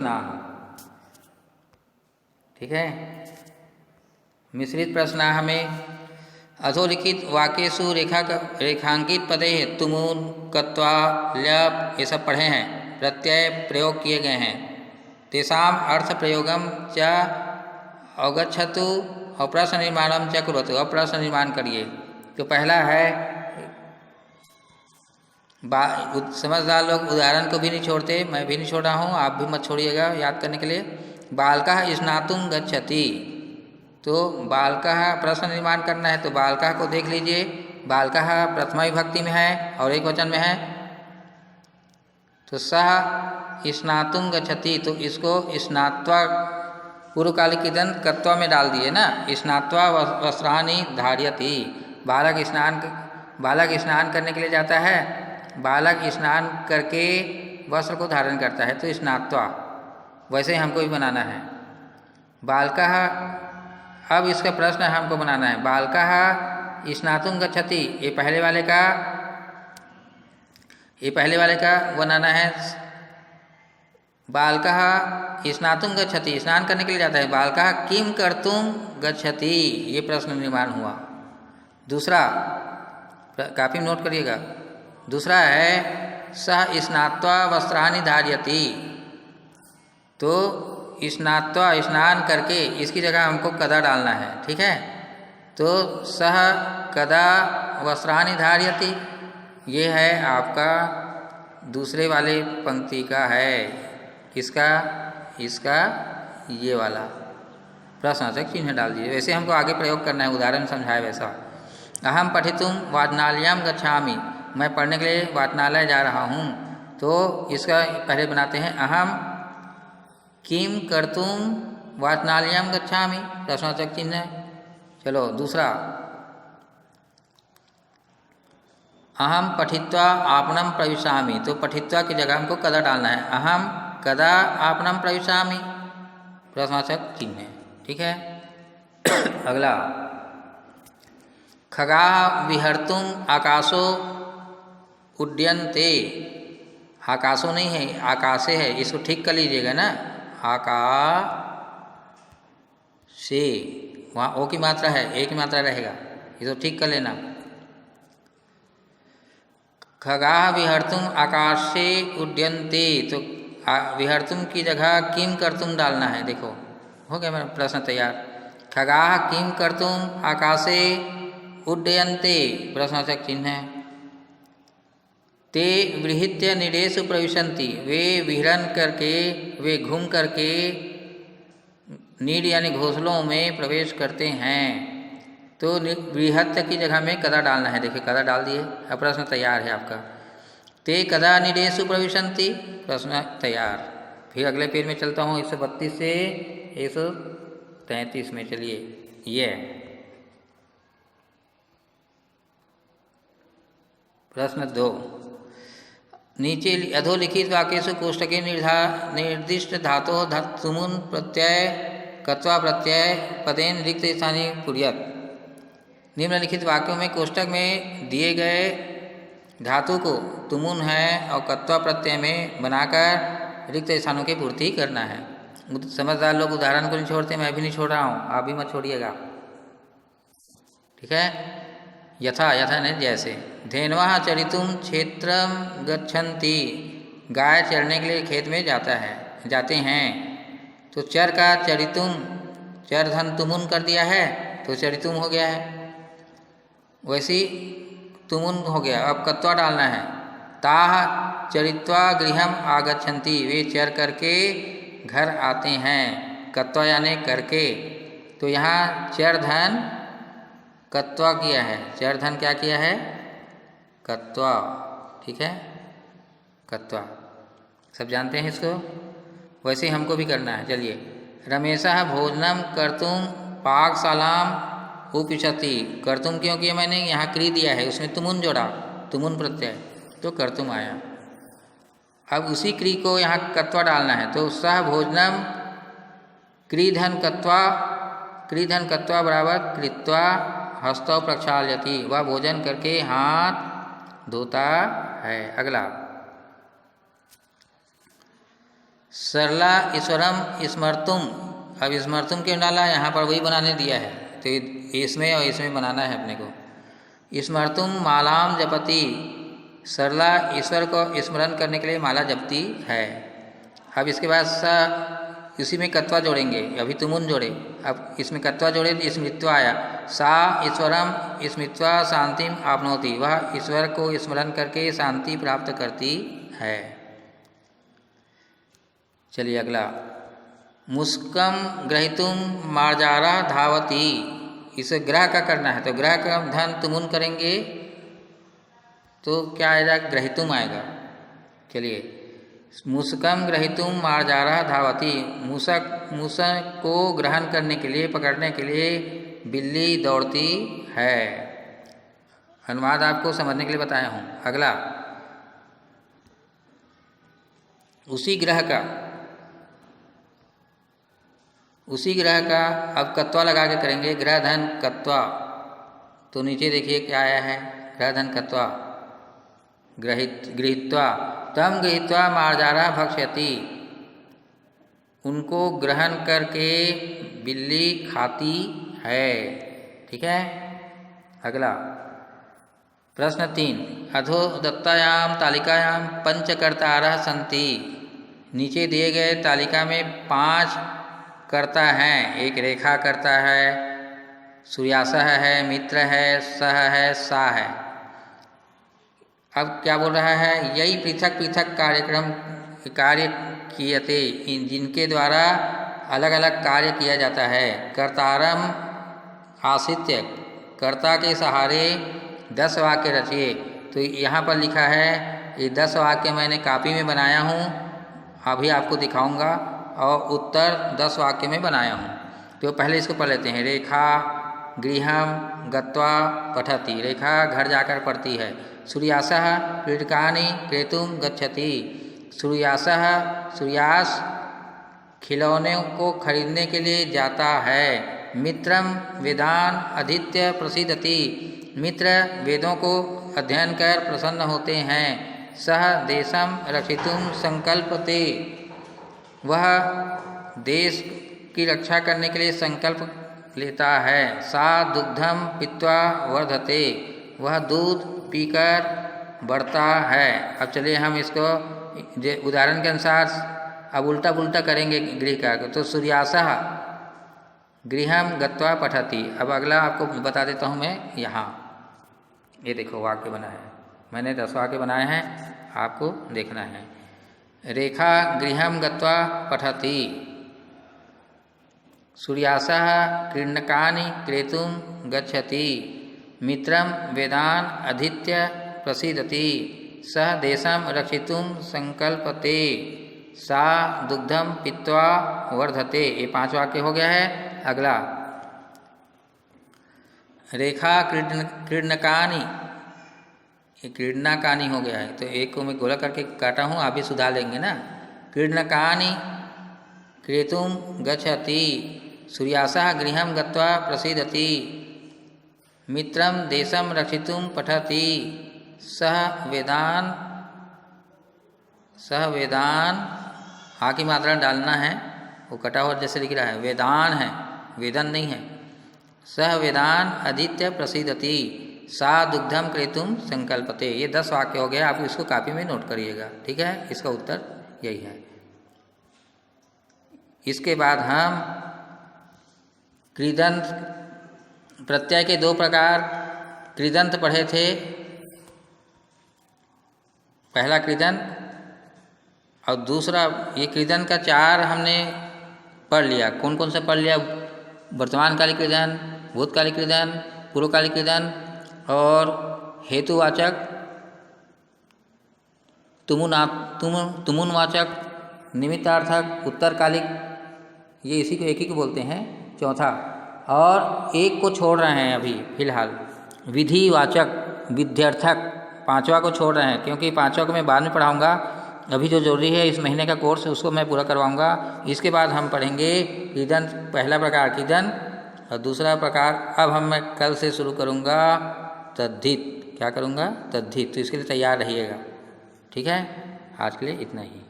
ना, ठीक है। मिश्रित प्रश्न हमें अधोलिखित वाक्येषु रेखांकित पदे तुमुन कत्वा ल्यप ये सब पढ़े हैं, प्रत्यय प्रयोग किए गए हैं। तेषाम अर्थ प्रयोगम च अवगच्छतु और प्रश्न निर्माणम च कुर्वतु। अब प्रश्न निर्माण करिए। तो पहला है, समझदार लोग उदाहरण को भी नहीं छोड़ते, मैं भी नहीं छोड़ रहा हूँ, आप भी मत छोड़िएगा याद करने के लिए। बालकः स्नातुं गच्छति, तो बालकः प्रश्न निर्माण करना है, तो बालकः को देख लीजिए। बालकः प्रथमा विभक्ति में है और एक वचन में है, तो सः स्नातुं गच्छति, तो इसको स्नात्वा पूर्वकालिक इदंत कत्वा में डाल दिए ना। स्नात्वा वस्त्राणि धारयति, बालक स्नान करने के लिए जाता है, बालक स्नान करके वस्त्र को धारण करता है, तो स्नात्वा। वैसे ही हमको भी बनाना है बालकः। अब इसका प्रश्न हमको बनाना है, बालकः स्नातुं गच्छति, ये पहले वाले का बनाना है। बालकः स्नातुं गच्छति, स्नान करने के लिए जाता है, बालकः किं कर्तुं गच्छति, ये प्रश्न निर्माण हुआ। दूसरा, काफी नोट करिएगा, दूसरा है सः स्नात्वा वस्त्राणि धारयति, तो स्नात्वा स्नान करके, इसकी जगह हमको कदा डालना है, ठीक है। तो सः कदा वस्त्राणि धारयति, ये है आपका दूसरे वाले पंक्ति का है, इसका ये वाला प्रश्नवाचक चिन्ह डाल दीजिए। वैसे हमको आगे प्रयोग करना है, उदाहरण समझाए वैसा। अहम पठितुं वाचनालयं गच्छामि, मैं पढ़ने के लिए वाचनालय जा रहा हूँ, तो इसका पहले बनाते हैं, अहम किं कर्तुं वाचनालयं गच्छामि, प्रश्नवाचक चिन्ह। चलो दूसरा, अहम पठित्वा आपणं प्रविशामि, तो पठित्वा की जगह हमको कदा डालना है, अहम कदा आपणं प्रविशामि, प्रश्नवाचक चिन्ह, ठीक है। अगला, खगाः विहर्तुं आकाशो उड्डयन्ते, आकाशो नहीं है, आकाशे है, इसको ठीक कर लीजिएगा ना, आकाशे, वहाँ ओ की मात्रा है, ए की मात्रा रहेगा, इसको ठीक कर लेना। खगाः विहर्तुं आकाशे उड्डयन्ते, तो विहर्तुं की जगह किं कर्तुं डालना है, देखो हो गया मेरा प्रश्न तैयार। खगाः किं कर्तुं आकाशे उड्डयन्ते, प्रश्नवाचक चिन्ह है। ते विहृत्य नीडेषु प्रविशन्ति, वे विहरण करके, वे घूम करके नीड यानी घोंसलों में प्रवेश करते हैं, तो बृहत्य की जगह में कदा डालना है, देखिए कदा डाल दिए, अब प्रश्न तैयार है आपका। ते कदा नीडेषु प्रविशन्ति, प्रश्न तैयार। फिर अगले पेज में चलता हूँ, 132 से 133 में चलिए। ये प्रश्न 2, नीचे अधोलिखित वाक्येषु कोष्ठके निर्दिष्ट धातोः तुमुन प्रत्यय कत्वा प्रत्यय पदेन रिक्त स्थाने कुर्यात्। निम्नलिखित वाक्यों में कोष्ठक में दिए गए धातु को तुमुन है और कत्वा प्रत्यय में बनाकर रिक्त स्थानों की पूर्ति करना है। समझदार लोग उदाहरण को नहीं छोड़ते, मैं भी नहीं छोड़ रहा हूँ, आप भी मत छोड़िएगा, ठीक है। यथा ने जैसे, धेनवः चरितुं क्षेत्रं गच्छन्ति, गाय चरने के लिए खेत में जाते हैं, तो चर का चरितुं, चर धन तुमुन कर दिया है, तो चरितुम हो गया है, वैसी तुमुन हो गया। अब कत्वा डालना है, ताः चरित्वा गृहम् आगच्छन्ति, वे चर करके घर आते हैं, कत्वा यानी करके, तो यहाँ चर धन कत्वा किया है, चर धन क्या किया है, कत्वा, ठीक है, कत्वा, सब जानते हैं इसको, वैसे ही हमको भी करना है। चलिए, रमेशः भोजनम कर्तुं पाकशालाम उपविशति, कर्तुम क्यों किया मैंने, यहाँ क्री दिया है, उसमें तुमुन जोड़ा, तुमुन प्रत्यय, तो कर्तुम आया। अब उसी क्री को यहाँ कत्वा डालना है, तो सह भोजनम क्रीधन कत्वा बराबर कृत्वा हस्तौ प्रक्षाल्यति, वह भोजन करके हाथ धोता है। अगला, सरला ईश्वरम स्मर्तुम, अब स्मर्तुम क्यों डाला, यहाँ पर वही बनाने दिया है, तो इसमें और इसमें बनाना है अपने को। स्मर्तुम मालाम जपति, सरला ईश्वर को स्मरण करने के लिए माला जपती है। अब इसके बाद सा, इसी में कत्वा जोड़ेंगे, अभी तुमुन जोड़े, अब इसमें कत्वा जोड़े तो स्मृत्वा आया। सा ईश्वरम स्मृत्वा शांतिम आपनोति, वह ईश्वर को स्मरण करके शांति प्राप्त करती है। चलिए अगला, मुस्कम ग्रहितुम मार्जारा धावती, इसे ग्रह का करना है, तो ग्रह का धन तुमुन करेंगे तो क्या आएगा, ग्रहितुम आएगा। चलिए, मुस्कम ग्रहितुम मार्जारा धावती, मूसक को ग्रहण करने के लिए, पकड़ने के लिए बिल्ली दौड़ती है। अनुवाद आपको समझने के लिए बताया हूँ। अगला, उसी ग्रह का अब कत्वा लगा के करेंगे, ग्रह धन कत्वा, तो नीचे देखिए क्या आया है, ग्रह धन कत्वा, गृहीत्वा, तम गृहीत्वा मार्जारा भक्ष्यति, उनको ग्रहण करके बिल्ली खाती है। ठीक है। अगला प्रश्न 3, अधो दत्तायाम तालिकायाम पंचकर्तारः सन्ति, नीचे दिए गए तालिका में 5 कर्ता हैं, एक रेखा कर्ता है, सूर्यासः है, मित्र है, सह है, सा है। अब क्या बोल रहा है, यही पृथक पृथक कार्य कियते, जिनके द्वारा अलग अलग कार्य किया जाता है। कर्तारम आश्रित्य, कर्ता के सहारे 10 वाक्य रचिए, तो यहाँ पर लिखा है ये 10 वाक्य मैंने कॉपी में बनाया हूँ, अभी आपको दिखाऊंगा, और उत्तर 10 वाक्य में बनाया हूँ। तो पहले इसको पढ़ लेते हैं। रेखा गृहम गत्वा पठति, रेखा घर जाकर पढ़ती है। सूर्यासः क्रीडकानि क्रेतुम गच्छति, सूर्यासः सूर्यास खिलौने को खरीदने के लिए जाता है। मित्रम वेदान अधीत्य प्रसीदति, मित्र वेदों को अध्ययन कर प्रसन्न होते हैं। सह देशम रक्षितुम संकल्पते, वह देश की रक्षा करने के लिए संकल्प लेता है। सा दुग्धम पीत्वा वर्धते, वह दूध पीकर बढ़ता है। अब चलिए हम इसको उदाहरण के अनुसार अब उल्टा पुल्टा करेंगे गृह का, तो सूर्यासः गृहम गत्वा पठति। अब अगला आपको बता देता हूँ मैं, यहाँ ये देखो वाक्य बना है, मैंने 10 वाक्य बनाए हैं, आपको देखना है। रेखा गृहम गत्वा पठति, सूर्यासः क्रीडकानि क्रेतुम गच्छति, मित्रम वेदान अधीत्य प्रसीदति, सह देशम रक्षितुम संकल्पते, सा दुग्धम पीत्वा वर्धते। ये 5 वाक्य हो गया है। अगला, रेखा क्रीडनकानि, ये क्रीडनकानि हो गया है, तो एक को मैं गोला करके काटा हूँ, आप भी सुधार लेंगे ना। क्रीडनकानि क्रेतुम गच्छति, सूर्यासः गृहम गत्वा प्रसीदति, मित्रम देशम रक्षितुम पठति, सह वेदान हा की मात्रा डालना है, वो कटा हुआ जैसे लिख रहा है, वेदान है, वेदन नहीं है। सह वेदान अधीत्य प्रसीदति, सा दुग्धम क्रेतुम संकल्पते। ये 10 वाक्य हो गया, आप इसको कॉपी में नोट करिएगा। ठीक है, इसका उत्तर यही है। इसके बाद हम कृदंत प्रत्यय के 2 प्रकार कृदंत पढ़े थे। पहला कृदंत और दूसरा, ये कृदंत का 4 हमने पढ़ लिया। कौन कौन सा पढ़ लिया? वर्तमान कालिक कृदंत, भूतकालिक कृदंत, पूर्वकालिक कृदंत और हेतुवाचक, तुमुनवाचक, निमित्तार्थक, उत्तरकालिक, ये इसी को एक ही को बोलते हैं। चौथा, और एक को छोड़ रहे हैं अभी फिलहाल, विधिवाचक, विध्यर्थक, 5वां को छोड़ रहे हैं, क्योंकि 5वां को मैं बाद में पढ़ाऊँगा। अभी जो जरूरी है इस महीने का कोर्स, उसको मैं पूरा करवाऊँगा। इसके बाद हम पढ़ेंगे कृदंत, पहला प्रकार कृदंत और दूसरा प्रकार, अब मैं कल से शुरू करूँगा तद्धित। क्या करूँगा? तद्धित। तो इसके लिए तैयार रहिएगा। ठीक है, आज के लिए इतना ही।